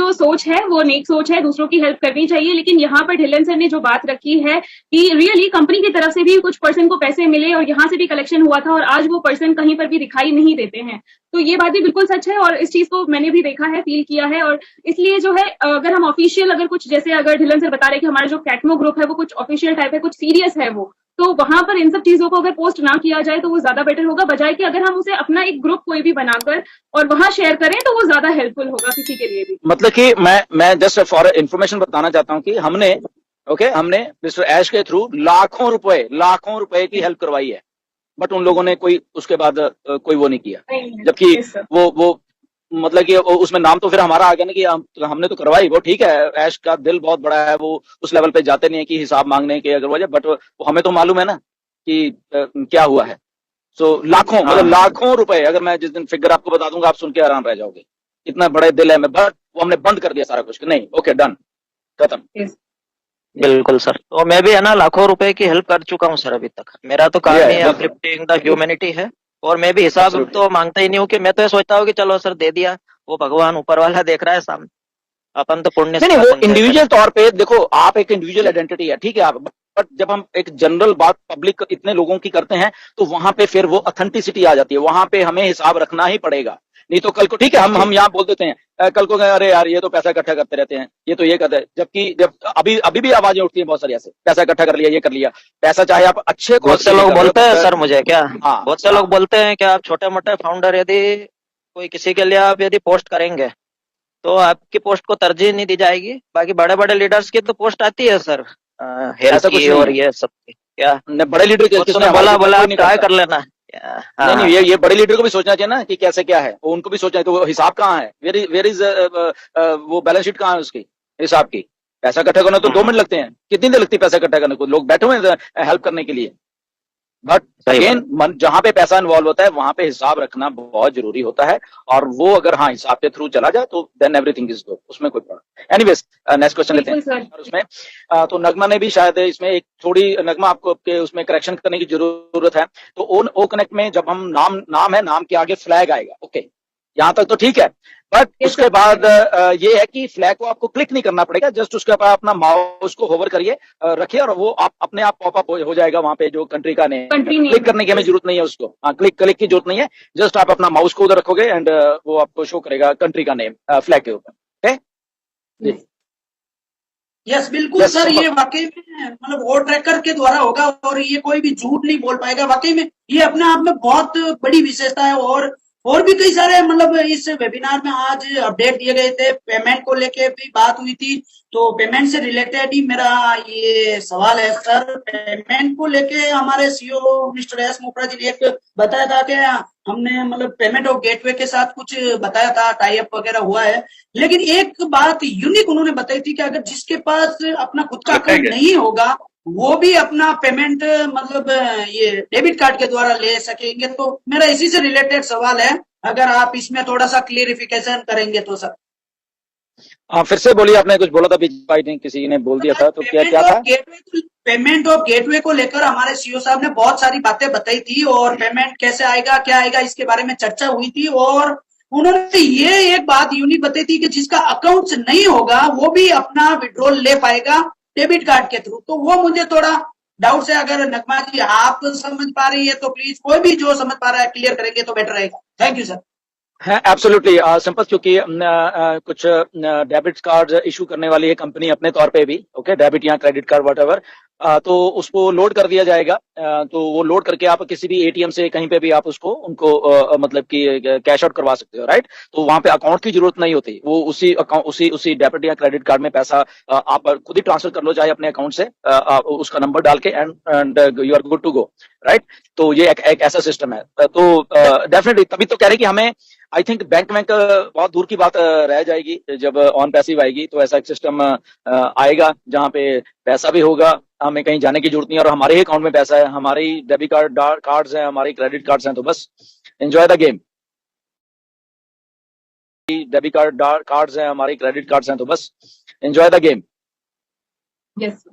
जो सोच है वो नेक सोच है, दूसरों की हेल्प करनी चाहिए, लेकिन यहाँ पर ढिल्लन सर ने जो बात रखी है कि रियली कंपनी की तरफ से भी कुछ पर्सन को पैसे मिले और यहाँ से भी कलेक्शन हुआ था और आज वो पर्सन कहीं पर भी दिखाई नहीं देते हैं। तो ये बात भी बिल्कुल सच है और इस चीज को मैंने भी देखा है, फील किया है। और इसलिए जो है अगर हम ऑफिशियल अगर कुछ जैसे अगर ढिल्लन सर बता रहे कि हमारा जो कैटमो ग्रुप है वो कुछ ऑफिशियल टाइप है, कुछ सीरियस है वो, तो वहां पर इन सब चीजों को अगर पोस्ट ना किया जाए तो वो ज्यादा बेटर होगा, बजाय कि अगर हम उसे अपना एक ग्रुप कोई भी बनाकर और वहां शेयर करें तो वो ज्यादा हेल्पफुल होगा किसी के लिए भी। मतलब कि मैं जस्ट फॉर इन्फॉर्मेशन बताना चाहता हूँ कि हमने मिस्टर ऐश के थ्रू लाखों रुपए की हेल्प करवाई है, बट उन लोगों ने कोई उसके बाद कोई वो नहीं किया, जबकि वो मतलब कि उसमें नाम तो फिर हमारा आ गया ना कि हमने तो करवाई। वो ठीक है, ऐश का दिल बहुत बड़ा है, वो उस लेवल पे जाते नहीं है कि हिसाब मांगने के अगर वजह, बट हमें तो मालूम है ना कि क्या हुआ है। सो मतलब लाखों रुपए, अगर मैं जिस दिन फिगर आपको बता दूंगा आप सुन के हैरान रह जाओगे, इतना बड़े दिल है में, बट वो हमने बंद कर दिया सारा कुछ, नहीं ओके डन खत्म। बिल्कुल सर, तो मैं भी है ना लाखों रुपए की हेल्प कर चुका हूँ सर अभी तक। मेरा तो काम ही अपलिफ्टिंग द ह्यूमैनिटी है और मैं भी हिसाब तो मांगता ही नहीं हूँ कि मैं तो ये सोचता हूँ कि चलो सर दे दिया, वो भगवान ऊपर वाला देख रहा है सामने, अपन तो पुण्य नहीं वो इंडिविजुअल तौर पे देखो, आप एक इंडिविजुअल आइडेंटिटी है, ठीक है आप, बट जब हम एक जनरल बात पब्लिक इतने लोगों की करते हैं तो वहां पे फिर वो ऑथेंटिसिटी आ जाती है, वहां पे हमें हिसाब रखना ही पड़ेगा। नहीं तो कल को ठीक है हम यहाँ बोल देते हैं, कल को अरे यार ये तो पैसा इकट्ठा करते रहते हैं, ये तो ये करते हैं, जबकि जब अभी भी आवाजें उठती हैं बहुत सारी ऐसे, पैसा इकट्ठा कर लिया, ये कर लिया, पैसा चाहे आप अच्छे बहुत से लोग बोलते हैं सर मुझे क्या, बहुत से लोग बोलते हैं कि आप छोटे मोटे फाउंडर यदि कोई किसी के लिए आप यदि पोस्ट करेंगे तो आपकी पोस्ट को तरजीह नहीं दी जाएगी, बाकी बड़े बड़े लीडर्स की तो पोस्ट आती है सर हेल्थ की और ये सब की। क्या बड़े लीडर बोला ट्राई कर लेना। नहीं ये बड़े लीडर को भी सोचना चाहिए ना कि कैसे क्या है, वो उनको भी सोचना है, तो वो हिसाब कहाँ है, वेयर इज वो बैलेंस शीट कहाँ है उसकी हिसाब की। पैसा इकट्ठा करना तो 2 मिनट लगते हैं, कितनी देर लगती है पैसा इकट्ठा करने को, लोग बैठे हुए हैं हेल्प करने के लिए, बट अगेन जहां पे पैसा इन्वॉल्व होता है वहां पे हिसाब रखना बहुत जरूरी होता है, और वो अगर हाँ हिसाब के थ्रू चला जाए तो देन एवरीथिंग इज गुड, उसमें कोई प्रॉब्लम। एनीवेज नेक्स्ट क्वेश्चन लेते हैं। और उसमें तो नगमा ने भी शायद इसमें एक थोड़ी, नगमा आपको उसमें करेक्शन करने की जरूरत है। तो ओ कनेक्ट में जब हम नाम है, नाम के आगे फ्लैग आएगा, ओके यहाँ तक तो ठीक है, बट उसके बाद ये है कि फ्लैग को आपको क्लिक नहीं करना पड़ेगा, जस्ट उसके ऊपर अपना माउस को होवर करिए, रखिए, और वो आप अपने आप पॉपअप हो जाएगा वहां पे जो कंट्री का नेम, क्लिक करने की हमें जरूरत नहीं है उसको, क्लिक की जरूरत नहीं है, जस्ट आप अपना माउस को उधर रखोगे एंड वो आपको शो करेगा कंट्री का नेम फ्लैग के ऊपर। ओके यस बिल्कुल सर, ये वाकई में मतलब वो ट्रैकर के द्वारा होगा और ये कोई भी झूठ नहीं बोल पाएगा। वाकई में ये अपने आप में बहुत बड़ी विशेषता है। और भी कई सारे मतलब इस वेबिनार में आज अपडेट दिए गए थे, पेमेंट को लेके भी बात हुई थी, तो पेमेंट से रिलेटेड ही मेरा ये सवाल है सर। पेमेंट को लेके हमारे सीईओ मिस्टर एस मोपरा जी ने एक बताया था कि हमने मतलब पेमेंट और गेटवे के साथ कुछ बताया था, टाई अप वगैरह हुआ है, लेकिन एक बात यूनिक उन्होंने बताई थी कि अगर जिसके पास अपना खुद का अकाउंट नहीं होगा वो भी अपना पेमेंट मतलब ये डेबिट कार्ड के द्वारा ले सकेंगे। तो मेरा इसी से रिलेटेड सवाल है, अगर आप इसमें थोड़ा सा क्लियरिफिकेशन करेंगे तो सर। हाँ फिर से बोलिए, आपने कुछ बोला था बीच में, किसी ने बोल दिया था, तो क्या था? पेमेंट ऑफ गेटवे को लेकर हमारे सीईओ साहब ने बहुत सारी बातें बताई थी और पेमेंट कैसे आएगा क्या आएगा इसके बारे में चर्चा हुई थी, और उन्होंने ये एक बात यूनिक बताई थी कि जिसका अकाउंट नहीं होगा वो भी अपना विड्रॉल ले पाएगा डेबिट कार्ड के थ्रू। तो वो मुझे थोड़ा डाउट है, अगर नगमा जी आप समझ पा रही है तो प्लीज कोई भी जो समझ पा रहा है क्लियर करेंगे तो बेटर रहेगा। Thank you sir. है एब्सोल्युटली सिंपल, क्योंकि कुछ डेबिट कार्ड इशू करने वाली है कंपनी अपने तौर पे भी, ओके डेबिट या क्रेडिट कार्ड व्हाटएवर, तो उसको लोड कर दिया जाएगा, तो वो लोड करके आप किसी भी एटीएम से कहीं पे भी आप उनको मतलब कि कैश आउट करवा सकते हो, राइट। तो वहां पे अकाउंट की जरूरत नहीं होती, वो उसी अकाउंट उसी डेबिट या क्रेडिट कार्ड में पैसा आप खुद ही ट्रांसफर कर लो, चाहे अपने अकाउंट से उसका नंबर डाल के, and you are good to go, right. तो ये एक ऐसा सिस्टम है। तो डेफिनेटली तभी तो कह रहे कि हमें आई थिंक बैंक में बहुत दूर की बात रह जाएगी, जब ऑन पैसिव आएगी तो ऐसा एक सिस्टम आएगा जहां पे पैसा भी होगा, हमें कहीं जाने की जरूरत नहीं है, और हमारे ही अकाउंट में पैसा है, हमारे ही डेबिट कार्ड्स हैं, हमारे क्रेडिट कार्ड्स हैं, तो बस enjoy the game. Debit cards हैं, हमारे क्रेडिट कार्ड्स हैं, तो बस enjoy the game. Yes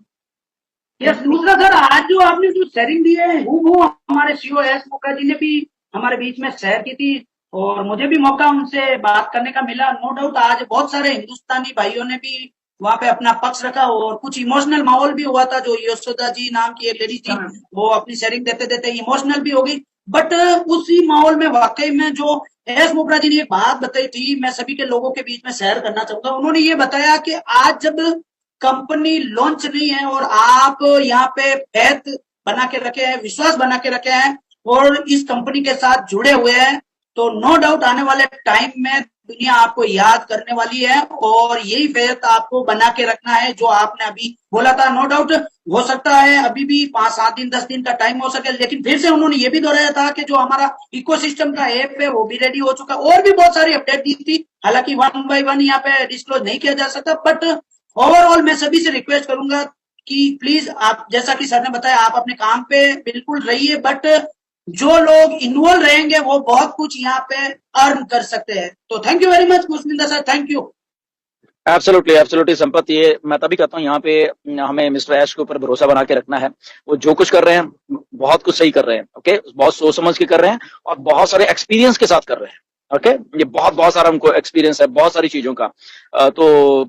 yes. दूसरा सर, आज जो आपने जो शेयरिंग दी है वो हमारे सीईओ एस मोपरा जी ने भी हमारे बीच में शेयर की थी, और मुझे भी मौका उनसे बात करने का मिला। नो डाउट आज बहुत सारे हिंदुस्तानी भाइयों ने भी वहां पे अपना पक्ष रखा और कुछ इमोशनल माहौल भी हुआ था। जो यशोदा जी नाम की एक लेडी थी, वो अपनी शेयरिंग देते देते इमोशनल भी हो गई। बट उसी माहौल में वाकई में जो एस मोपरा जी ने एक बात बताई थी, मैं सभी के लोगों के बीच में शेयर करना चाहूंगा। उन्होंने ये बताया कि आज जब कंपनी लॉन्च नहीं है और आप यहाँ पे फेथ बना के रखे हैं, विश्वास बना के रखे हैं और इस कंपनी के साथ जुड़े हुए हैं, तो नो डाउट आने वाले टाइम में दुनिया आपको याद करने वाली है और यही फेथ आपको बना के रखना है जो आपने अभी बोला था। नो डाउट हो सकता है अभी भी 5-7 दिन 10 दिन का टाइम हो सके, लेकिन फिर से उन्होंने ये भी दोहराया था कि जो हमारा इकोसिस्टम का ऐप है वो भी रेडी हो चुका। और भी बहुत सारी अपडेट दी थी, हालांकि 1 by 1 यहाँ पे डिस्क्लोज नहीं किया जा सकता। बट ओवरऑल मैं सभी से रिक्वेस्ट करूंगा कि प्लीज आप, जैसा कि सर ने बताया, आप अपने काम पे बिल्कुल रहिए, बट जो लोग इन्वॉल्व रहेंगे वो बहुत कुछ यहाँ पे अर्न कर सकते हैं। तो थैंक यू वेरी मच मुस्मिंदा sir, thank you. Absolutely Sampath, ये मैं तभी कहता हूँ यहाँ पे हमें मिस्टर ऐश के ऊपर भरोसा बना के रखना है। वो जो कुछ कर रहे हैं बहुत कुछ सही कर रहे हैं, ओके, बहुत सोच समझ के कर रहे हैं और बहुत सारे एक्सपीरियंस के साथ कर रहे हैं, ओके। ये बहुत सारा हमको एक्सपीरियंस है बहुत सारी चीजों का। तो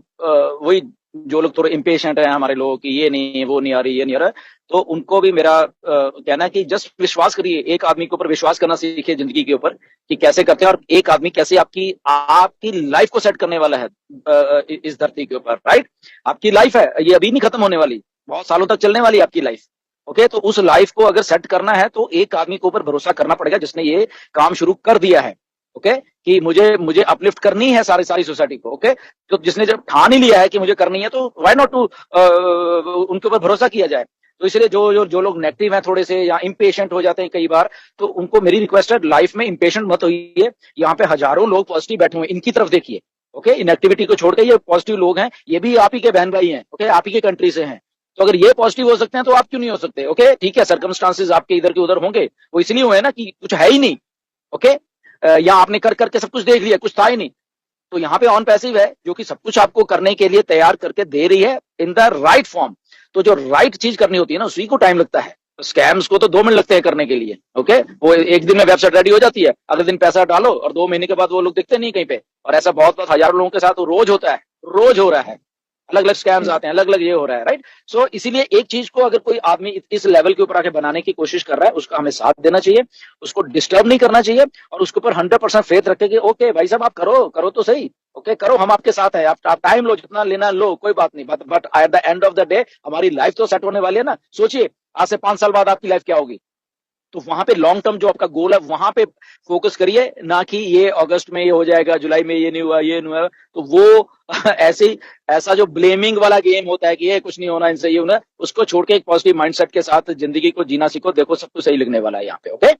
वही जो लोग थोड़े इम्पेशेंट हैं हमारे लोग कि ये नहीं, वो नहीं आ रही, ये नहीं आ रहा, तो उनको भी मेरा कहना है कि जस्ट विश्वास करिए, एक आदमी के ऊपर विश्वास करना सीखिए जिंदगी के ऊपर कि कैसे करते हैं और एक आदमी कैसे आपकी लाइफ को सेट करने वाला है इस धरती के ऊपर, राइट। आपकी लाइफ है, ये अभी नहीं खत्म होने वाली, बहुत सालों तक चलने वाली आपकी लाइफ, ओके। तो उस लाइफ को अगर सेट करना है तो एक आदमी के ऊपर भरोसा करना पड़ेगा जिसने ये काम शुरू कर दिया है, ओके, कि मुझे अपलिफ्ट करनी है सारी सोसाइटी को, ओके। तो जिसने जब ठान ही लिया है कि मुझे करनी है, तो व्हाई नॉट टू उनके ऊपर भरोसा किया जाए। तो इसलिए जो लोग नेगेटिव हैं थोड़े से या इम्पेशेंट हो जाते हैं कई बार, तो उनको मेरी रिक्वेस्ट है, लाइफ में इम्पेशेंट मत होइए। यहाँ पे हजारों लोग पॉजिटिव बैठे हुए हैं, इनकी तरफ देखिए, ओके। इनएक्टिविटी को छोड़ के ये पॉजिटिव लोग हैं, ये भी आप ही के बहन भाई हैं, ओके, आप ही के कंट्री से हैं। तो अगर ये पॉजिटिव हो सकते हैं तो आप क्यों नहीं हो सकते, ओके। ठीक है, सर्कमस्टांसेस आपके इधर के उधर होंगे, वो इसलिए हुए ना कि कुछ है ही नहीं, ओके। या आपने कर करके सब कुछ देख लिया, कुछ था ही नहीं। तो यहाँ पे ऑन पैसिव है जो कि सब कुछ आपको करने के लिए तैयार करके दे रही है इन द राइट फॉर्म। तो जो राइट चीज करनी होती है ना, उसी को टाइम लगता है। स्कैम्स को तो 2 मिनट लगते हैं करने के लिए, ओके। वो एक दिन में वेबसाइट रेडी हो जाती है, अगले दिन पैसा डालो और 2 महीने के बाद वो लोग दिखते नहीं कहीं पे। और ऐसा बहुत हजारों लोगों के साथ रोज होता है, रोज हो रहा है, अलग अलग स्कैम्स आते हैं, अलग अलग ये हो रहा है, राइट। सो इसीलिए एक चीज को अगर कोई आदमी इस लेवल के ऊपर आके बनाने की कोशिश कर रहा है, उसका हमें साथ देना चाहिए, उसको डिस्टर्ब नहीं करना चाहिए और उसके ऊपर 100% फेथ रखे कि ओके भाई साहब आप करो तो सही, ओके, करो, हम आपके साथ हैं, आप टाइम लो, जितना लेना लो, कोई बात नहीं। But at the end of the day हमारी लाइफ तो सेट होने वाली है ना। सोचिए आज से 5 साल बाद आपकी लाइफ क्या होगी। तो वहां पे लॉन्ग टर्म जो आपका गोल है वहां पे फोकस करिए, ना कि ये अगस्त में ये हो जाएगा, जुलाई में ये नहीं हुआ, ये नहीं हुआ। तो वो ऐसा जो ब्लेमिंग वाला गेम होता है कि ये कुछ नहीं होना, इनसे ये होना, उसको छोड़ के एक पॉजिटिव माइंडसेट के साथ जिंदगी को जीना सीखो। देखो सब कुछ सही लगने वाला है यहाँ पे, okay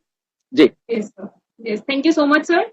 ji. Yes, sir. Yes, thank you so much, sir.